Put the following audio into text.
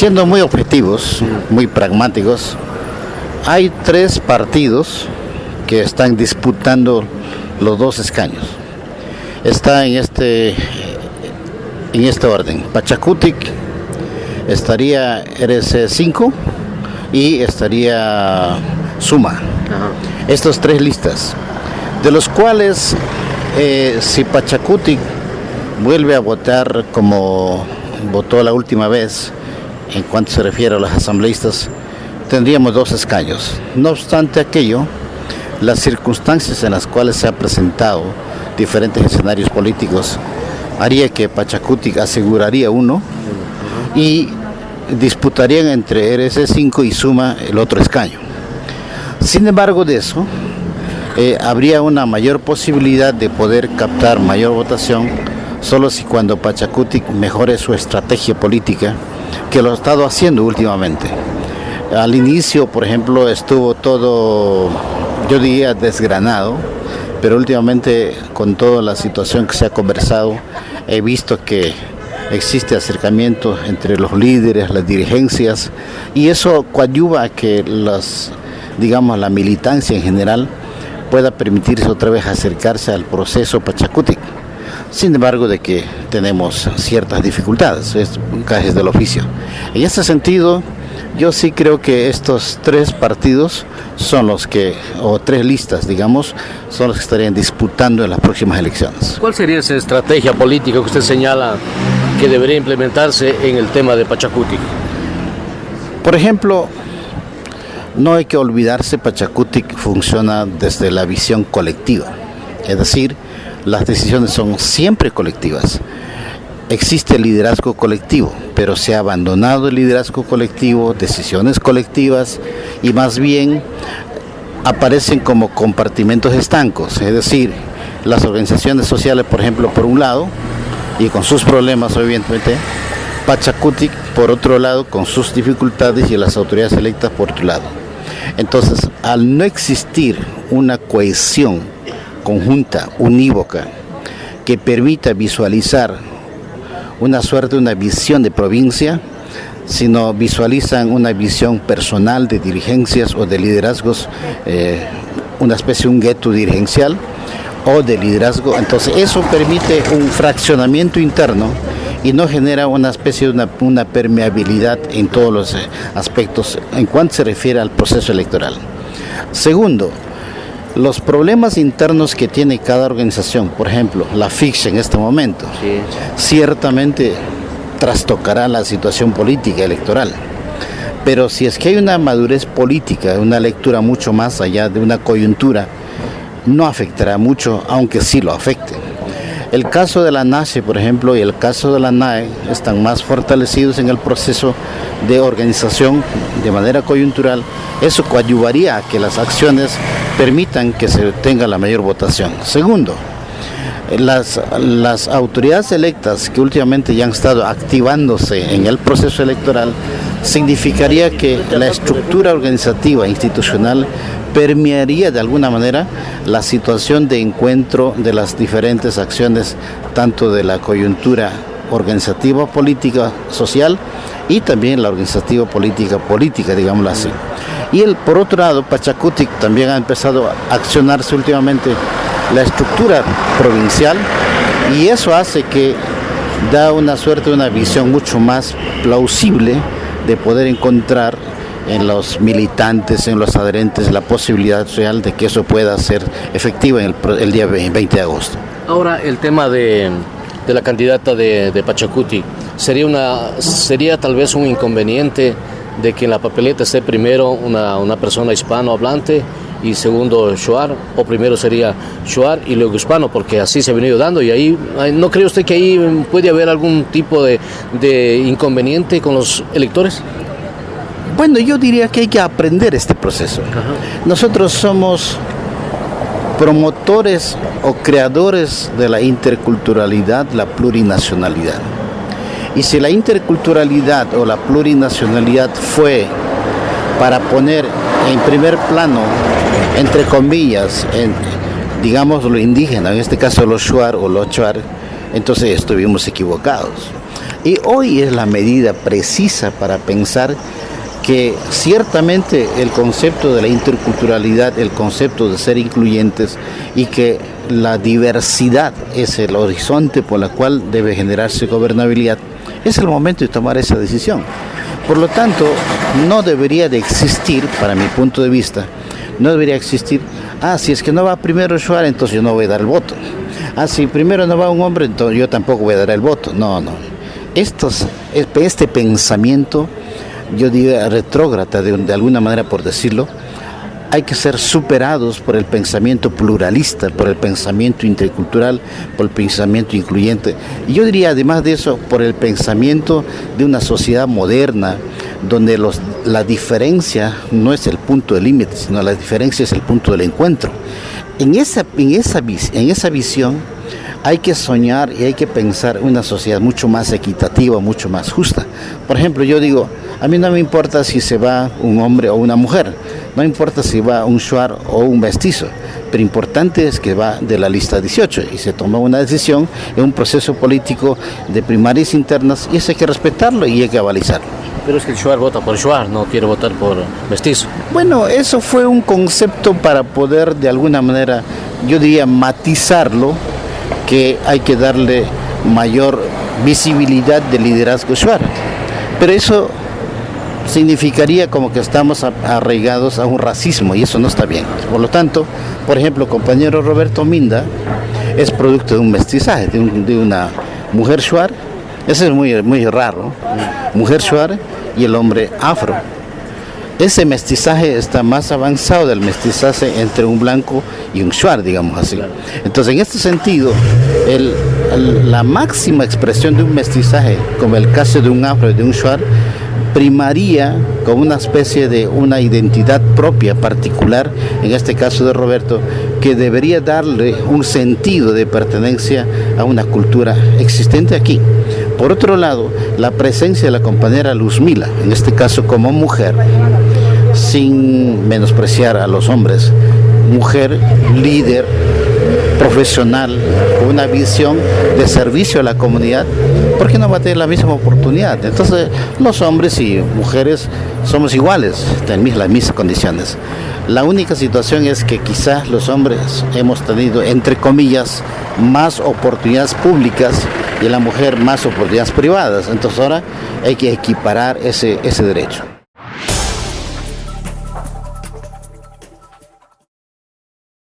Siendo muy objetivos, muy pragmáticos, hay tres partidos que están disputando los dos escaños. Está en este orden: Pachakutik, estaría RC5 y estaría Suma. Estos tres listas, de los cuales si Pachakutik vuelve a votar como votó la última vez, en cuanto se refiere a los asambleístas, tendríamos dos escaños. No obstante aquello, las circunstancias en las cuales se han presentado diferentes escenarios políticos haría que Pachakutik aseguraría uno y disputarían entre RC5 y Suma el otro escaño. Sin embargo de eso, habría una mayor posibilidad de poder captar mayor votación solo si cuando Pachakutik mejore su estrategia política, que lo ha estado haciendo últimamente. Al inicio, por ejemplo, estuvo todo, yo diría, desgranado, pero últimamente con toda la situación que se ha conversado, he visto que existe acercamiento entre los líderes, las dirigencias, y eso coadyuva a que la militancia en general pueda permitirse otra vez acercarse al proceso Pachakutik. Sin embargo, de que tenemos ciertas dificultades, es gajes del oficio. En este sentido, yo sí creo que estos tres partidos son los que, o tres listas, digamos, son los que estarían disputando en las próximas elecciones. ¿Cuál sería esa estrategia política que usted señala que debería implementarse en el tema de Pachakutik? Por ejemplo, no hay que olvidarse, Pachakutik funciona desde la visión colectiva, es decir, las decisiones son siempre colectivas. Existe el liderazgo colectivo, pero se ha abandonado el liderazgo colectivo, decisiones colectivas, y más bien aparecen como compartimentos estancos, es decir, las organizaciones sociales, por ejemplo, por un lado, y con sus problemas obviamente, Pachakutik por otro lado, con sus dificultades, y las autoridades electas por otro lado. Entonces, al no existir una cohesión conjunta, unívoca, que permita visualizar una visión de provincia, sino visualizan una visión personal de dirigencias o de liderazgos, una especie de un gueto dirigencial o de liderazgo. Entonces eso permite un fraccionamiento interno y no genera una especie de una permeabilidad en todos los aspectos en cuanto se refiere al proceso electoral. Segundo, los problemas internos que tiene cada organización, por ejemplo, la FICSH en este momento, ciertamente trastocará la situación política electoral. Pero si es que hay una madurez política, una lectura mucho más allá de una coyuntura, no afectará mucho, aunque sí lo afecte. El caso de la NACE, por ejemplo, y el caso de la NAE están más fortalecidos en el proceso de organización de manera coyuntural. Eso coadyuvaría a que las acciones permitan que se tenga la mayor votación. Segundo, las autoridades electas que últimamente ya han estado activándose en el proceso electoral, significaría que la estructura organizativa institucional permearía de alguna manera la situación de encuentro de las diferentes acciones, tanto de la coyuntura organizativa, política, social, y también la organizativa política, digámoslo así. Y por otro lado, Pachakutik también ha empezado a accionarse últimamente la estructura provincial, y eso hace que da una visión mucho más plausible de poder encontrar en los militantes, en los adherentes, la posibilidad real de que eso pueda ser efectivo en el día 20 de agosto. Ahora, el tema de la candidata de Pachakutik, ¿sería tal vez un inconveniente de que en la papeleta esté primero una persona hispanohablante y segundo Shuar, o primero sería Shuar y luego hispano, porque así se ha venido dando, y ahí, ¿no cree usted que ahí puede haber algún tipo de inconveniente con los electores? Bueno, yo diría que hay que aprender este proceso. Nosotros somos promotores o creadores de la interculturalidad, la plurinacionalidad. Y si la interculturalidad o la plurinacionalidad fue para poner en primer plano, entre comillas, digamos lo indígena, en este caso los Shuar o los Chuar, entonces estuvimos equivocados. Y hoy es la medida precisa para pensar que ciertamente el concepto de la interculturalidad, el concepto de ser incluyentes y que la diversidad es el horizonte por el cual debe generarse gobernabilidad, es el momento de tomar esa decisión. Por lo tanto, no debería de existir, para mi punto de vista, no debería existir, si es que no va primero Shuar, entonces yo no voy a dar el voto. Si primero no va un hombre, entonces yo tampoco voy a dar el voto. No. Este pensamiento, yo diría retrógrada de alguna manera por decirlo, hay que ser superados por el pensamiento pluralista, por el pensamiento intercultural, por el pensamiento incluyente. Y yo diría además de eso, por el pensamiento de una sociedad moderna, donde la diferencia no es el punto de límite, sino la diferencia es el punto del encuentro. En esa visión hay que soñar y hay que pensar una sociedad mucho más equitativa, mucho más justa. Por ejemplo, yo digo, a mí no me importa si se va un hombre o una mujer, no importa si va un shuar o un mestizo, pero importante es que va de la lista 18 y se toma una decisión en un proceso político de primarias internas y eso hay que respetarlo y hay que avalizarlo. Pero es que el shuar vota por shuar, no quiere votar por mestizo. Bueno, eso fue un concepto para poder de alguna manera, yo diría, matizarlo, que hay que darle mayor visibilidad del liderazgo shuar. Pero eso significaría como que estamos arraigados a un racismo y eso no está bien. Por lo tanto, por ejemplo, compañero Roberto Minda es producto de un mestizaje, de una mujer shuar, eso es muy raro, mujer shuar y el hombre afro. Ese mestizaje está más avanzado del mestizaje entre un blanco y un shuar, digamos así. Entonces, en este sentido, la máxima expresión de un mestizaje, como el caso de un afro y de un shuar, primaría con una especie de una identidad propia, particular, en este caso de Roberto, que debería darle un sentido de pertenencia a una cultura existente aquí. Por otro lado, la presencia de la compañera Luzmila, en este caso como mujer, sin menospreciar a los hombres, mujer, líder, profesional, con una visión de servicio a la comunidad, ¿por qué no va a tener la misma oportunidad? Entonces, los hombres y mujeres somos iguales, tenemos las mismas condiciones. La única situación es que quizás los hombres hemos tenido, entre comillas, más oportunidades públicas y la mujer más oportunidades privadas. Entonces ahora hay que equiparar ese derecho.